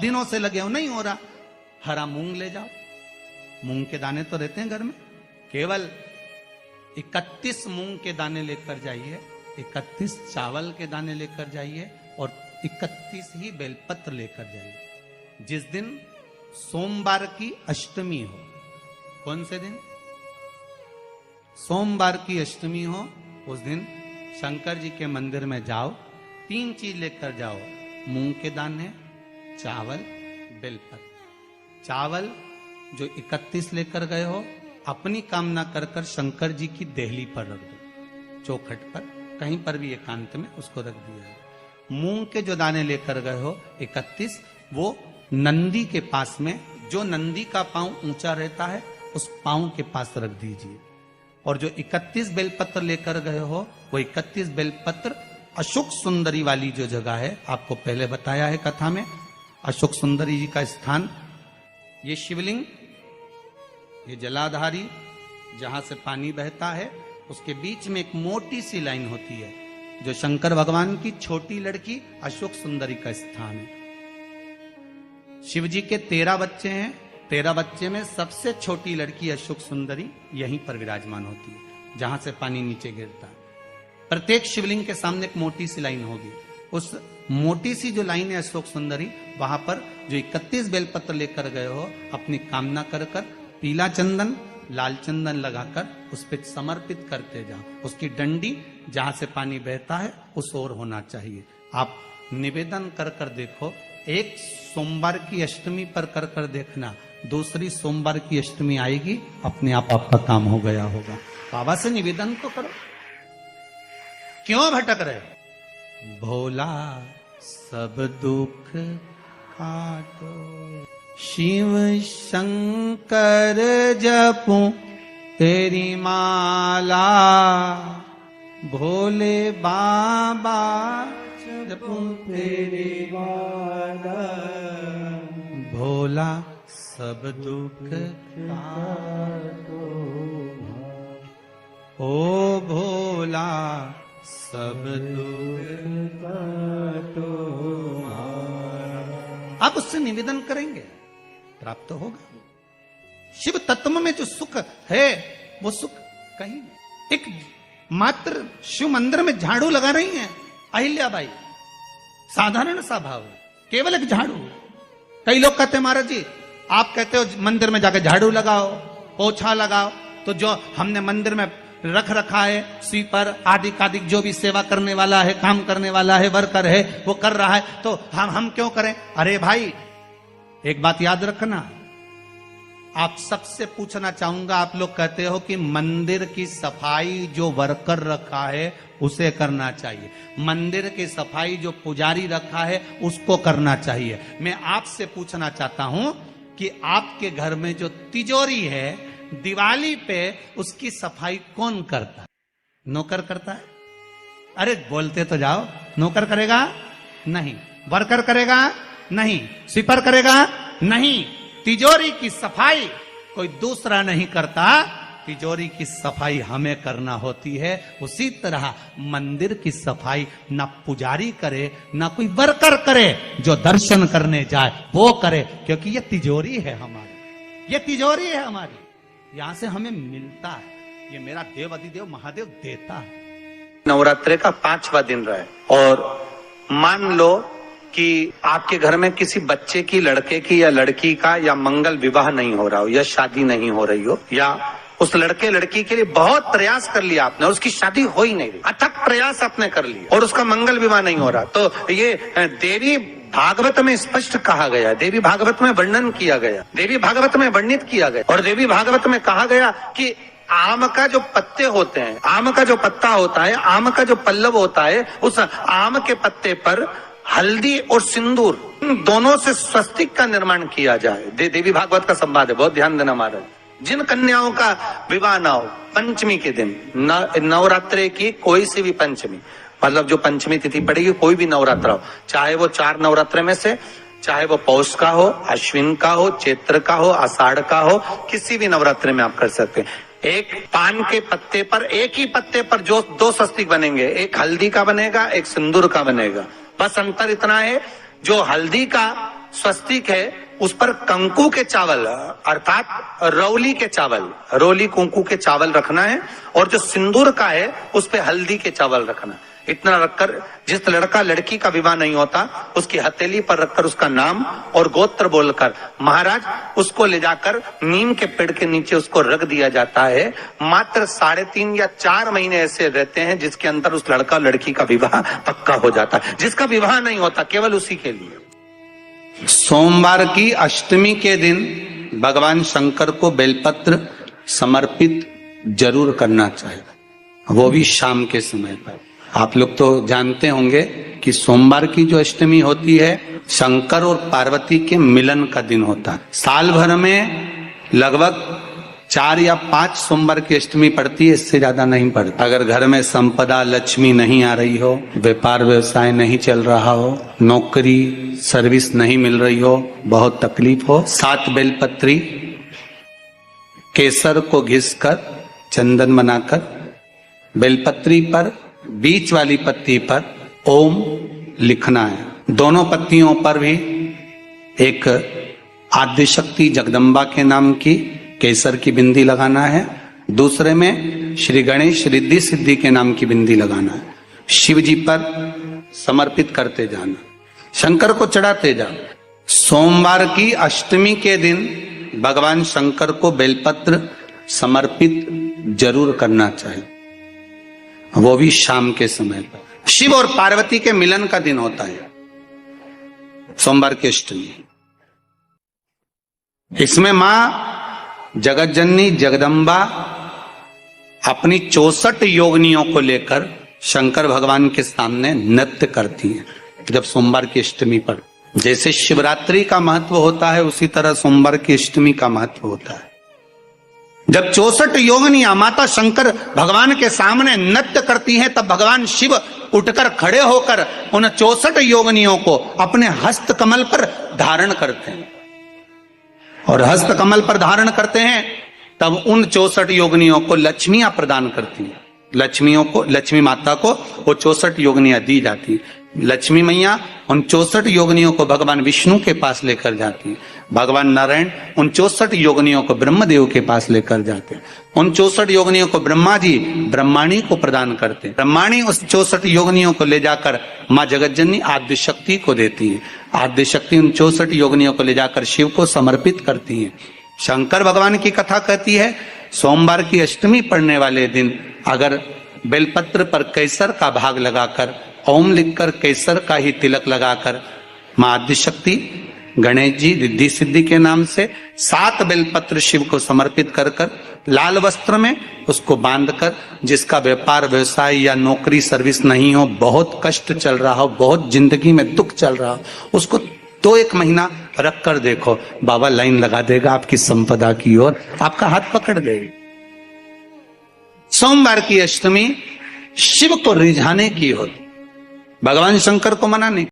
दिनों से लगे हो, नहीं हो रहा, हरा मूंग ले जाओ। मूंग के दाने तो रहते हैं घर में, केवल 31 मूंग के दाने लेकर जाइए, 31 चावल के दाने लेकर जाइए और 31 ही बेलपत्र लेकर जाइए। जिस दिन सोमवार की अष्टमी हो, कौन से दिन? सोमवार की अष्टमी हो, उस दिन शंकर जी के मंदिर में जाओ, 3 चीज लेकर जाओ, मूंग के दाने, चावल, बेलपत्र। चावल जो 31 लेकर गए हो, अपनी कामना कर कर शंकर जी की देहली पर रख दो, चौखट पर, कहीं पर भी एकांत में उसको रख दिया। मूंग के जो दाने लेकर गए हो 31, वो नंदी के पास में, जो नंदी का पांव ऊंचा रहता है उस पांव के पास रख दीजिए। और जो 31 बेलपत्र लेकर गए हो, वो 31 बेलपत्र अशोक सुंदरी वाली जो जगह है, आपको पहले बताया है कथा में, अशोक सुंदरी जी का स्थान, ये शिवलिंग, ये जलाधारी जहां से पानी बहता है, उसके बीच में एक मोटी सी लाइन होती है, जो शंकर भगवान की छोटी लड़की अशोक सुंदरी का स्थान है। शिव जी के 13 बच्चे हैं, 13 बच्चे में सबसे छोटी लड़की अशोक सुंदरी यहीं पर विराजमान होती है, जहां से पानी नीचे गिरता है। प्रत्येक शिवलिंग के सामने एक मोटी सी लाइन होगी, उस मोटी सी जो लाइन है अशोक सुंदरी, वहां पर जो 31 बेलपत्र लेकर गए हो, अपनी कामना कर कर पीला चंदन, लाल चंदन लगाकर उस पर समर्पित करते जाओ। उसकी डंडी जहां से पानी बहता है उस ओर होना चाहिए। आप निवेदन कर कर देखो, एक सोमवार की अष्टमी पर कर कर देखना, दूसरी सोमवार की अष्टमी आएगी, अपने आप आपका काम हो गया होगा। बाबा से निवेदन तो करो, क्यों भटक रहे? भोला सब दुख काटो, शिव शंकर जपूं तेरी माला, भोले बाबा जपूं तेरी माला, भोला सब दुख काटो, ओ भोला सब दुख काटो। आप उससे निवेदन करेंगे, प्राप्त होगा। शिव तत्व में जो सुख है, वो सुख कहीं नहीं। एक मात्र शिव मंदिर में झाड़ू लगा रही हैं अहिल्याबाई, साधारण सा भाव है, केवल एक झाड़ू। कई लोग कहते हैं महाराज जी, आप कहते हो मंदिर में जाकर झाड़ू लगाओ, पोछा लगाओ, तो जो हमने मंदिर में रख रखा है, स्वीपर आदि कादिक जो भी सेवा करने वाला है, काम करने वाला है, वर्कर है, वो कर रहा है, तो हम क्यों करें? अरे भाई, एक बात याद रखना, आप सबसे पूछना चाहूंगा, आप लोग कहते हो कि मंदिर की सफाई जो वर्कर रखा है उसे करना चाहिए, मंदिर की सफाई जो पुजारी रखा है उसको करना चाहिए। मैं आपसे पूछना चाहता हूं कि आपके घर में जो तिजोरी है, दिवाली पे उसकी सफाई कौन करता है? नौकर करता है? अरे बोलते तो जाओ। नौकर करेगा? नहीं। वर्कर करेगा? नहीं। स्वीपर करेगा? नहीं। तिजोरी की सफाई कोई दूसरा नहीं करता, तिजोरी की सफाई हमें करना होती है। उसी तरह मंदिर की सफाई ना पुजारी करे, ना कोई वर्कर करे, जो दर्शन करने जाए वो करे, क्योंकि ये तिजोरी है हमारी, ये तिजोरी है हमारी, यहां से हमें मिलता है, ये मेरा देव अधिदेव महादेव देता है। नवरात्रे का 5वां दिन रहा है, और मान लो कि आपके घर में किसी बच्चे की, लड़के की या लड़की का या मंगल विवाह नहीं हो रहा हो, या शादी नहीं हो रही हो, या उस लड़के लड़की के लिए बहुत प्रयास कर लिया आपने और उसकी शादी हो ही नहीं रही, अथक प्रयास आपने कर लिया और उसका मंगल विवाह नहीं हो रहा, तो ये देवी भागवत में स्पष्ट कहा गया, देवी भागवत में वर्णन किया गया, देवी भागवत में वर्णित किया गया, और देवी भागवत में कहा गया कि आम का जो पत्ते होते हैं, आम का जो पत्ता होता है, आम का जो पल्लव होता है, उस आम के पत्ते पर हल्दी और सिंदूर, दोनों से स्वस्तिक का निर्माण किया जाए। देवी भागवत का संवाद है, बहुत ध्यान देना महाराज। जिन कन्याओं का विवाह ना हो पंचमी के दिन, नवरात्रे की कोई सी भी पंचमी, मतलब जो पंचमी तिथि पड़ेगी, कोई भी नवरात्रा हो, चाहे वो 4 नवरात्रे में से, चाहे वो पौष का हो, अश्विन का हो, चैत्र का हो, आषाढ़ का हो, किसी भी नवरात्रे में आप कर सकते हैं। एक पान के पत्ते पर, एक ही पत्ते पर जो 2 स्वस्तिक बनेंगे, एक हल्दी का बनेगा, एक सिंदूर का बनेगा। बस अंतर इतना है, जो हल्दी का स्वस्तिक है उस पर कंकु के चावल अर्थात रौली के चावल, रोली कुंकू के चावल रखना है, और जो सिंदूर का है उस पे हल्दी के चावल रखना है। इतना रखकर जिस लड़का लड़की का विवाह नहीं होता उसकी हथेली पर रखकर उसका नाम और गोत्र बोलकर महाराज उसको ले जाकर नीम के पेड़ के नीचे उसको रख दिया जाता है। मात्र 3.5 या 4 महीने ऐसे रहते हैं जिसके अंदर उस लड़का लड़की का विवाह पक्का हो जाता है। जिसका विवाह नहीं होता केवल उसी के लिए। सोमवार की अष्टमी के दिन भगवान शंकर को बेलपत्र समर्पित जरूर करना चाहिए, वो भी शाम के समय पर। आप लोग तो जानते होंगे कि सोमवार की जो अष्टमी होती है शंकर और पार्वती के मिलन का दिन होता है। साल भर में लगभग 4 या 5 सोमवार की अष्टमी पड़ती है, इससे ज्यादा नहीं पड़ती। अगर घर में संपदा लक्ष्मी नहीं आ रही हो, व्यापार व्यवसाय नहीं चल रहा हो, नौकरी सर्विस नहीं मिल रही हो, बहुत तकलीफ हो, 7 बेलपत्री केसर को घिसकर चंदन बनाकर बेलपत्री पर बीच वाली पत्ती पर ओम लिखना है। दोनों पत्तियों पर भी एक आद्य शक्ति जगदम्बा के नाम की केसर की बिंदी लगाना है, दूसरे में श्री गणेश रिद्धि सिद्धि के नाम की बिंदी लगाना है। शिव जी पर समर्पित करते जाना, शंकर को चढ़ाते जाना। सोमवार की अष्टमी के दिन भगवान शंकर को बेलपत्र समर्पित जरूर करना चाहिए, वो भी शाम के समय पर। शिव और पार्वती के मिलन का दिन होता है सोमवार की अष्टमी। इसमें मां जगत जननी जगदम्बा अपनी 64 योगिनियों को लेकर शंकर भगवान के सामने नृत्य करती हैं जब सोमवार की अष्टमी पर। जैसे शिवरात्रि का महत्व होता है उसी तरह सोमवार की अष्टमी का महत्व होता है। जब 64 योगिनियां माता शंकर भगवान के सामने नृत्य करती हैं तब भगवान शिव उठकर खड़े होकर उन 64 योगिनियों को अपने हस्त कमल पर धारण करते हैं, और हस्त कमल पर धारण करते हैं तब उन 64 योगिनियों को लक्ष्मियां प्रदान करती हैं। लक्ष्मियों को, लक्ष्मी माता को वो 64 योगिनियां दी जाती हैं। लक्ष्मी मैया उन 64 योगिनियों को भगवान विष्णु के पास लेकर जाती है, भगवान नारायण उन 64 योगिनियों को ब्रह्मदेव के पास लेकर जाते हैं, उन 64 योगिनियों को ब्रह्मा जी ब्रह्माणी को प्रदान करते हैं, ब्रह्माणी उस 64 योगिनियों को ले जाकर माँ जगतजननी आद्य शक्ति को देती है, आद्य शक्ति उन 64 योगिनियों को ले जाकर शिव को समर्पित करती है। शंकर भगवान की कथा कहती है सोमवार की अष्टमी पड़ने वाले दिन अगर बेलपत्र पर केसर का भाग लगाकर ओम लिखकर केसर का ही तिलक लगाकर मां आद्य शक्ति गणेश जी रिद्धि सिद्धि के नाम से 7 बेलपत्र शिव को समर्पित कर कर लाल वस्त्र में उसको बांधकर, जिसका व्यापार व्यवसाय या नौकरी सर्विस नहीं हो, बहुत कष्ट चल रहा हो, बहुत जिंदगी में दुख चल रहा हो, उसको 2-1 महीना रख कर देखो, बाबा लाइन लगा देगा आपकी संपदा की ओर, आपका हाथ पकड़ देगा। सोमवार की अष्टमी शिव को रिझाने की होती, भगवान शंकर को मनाने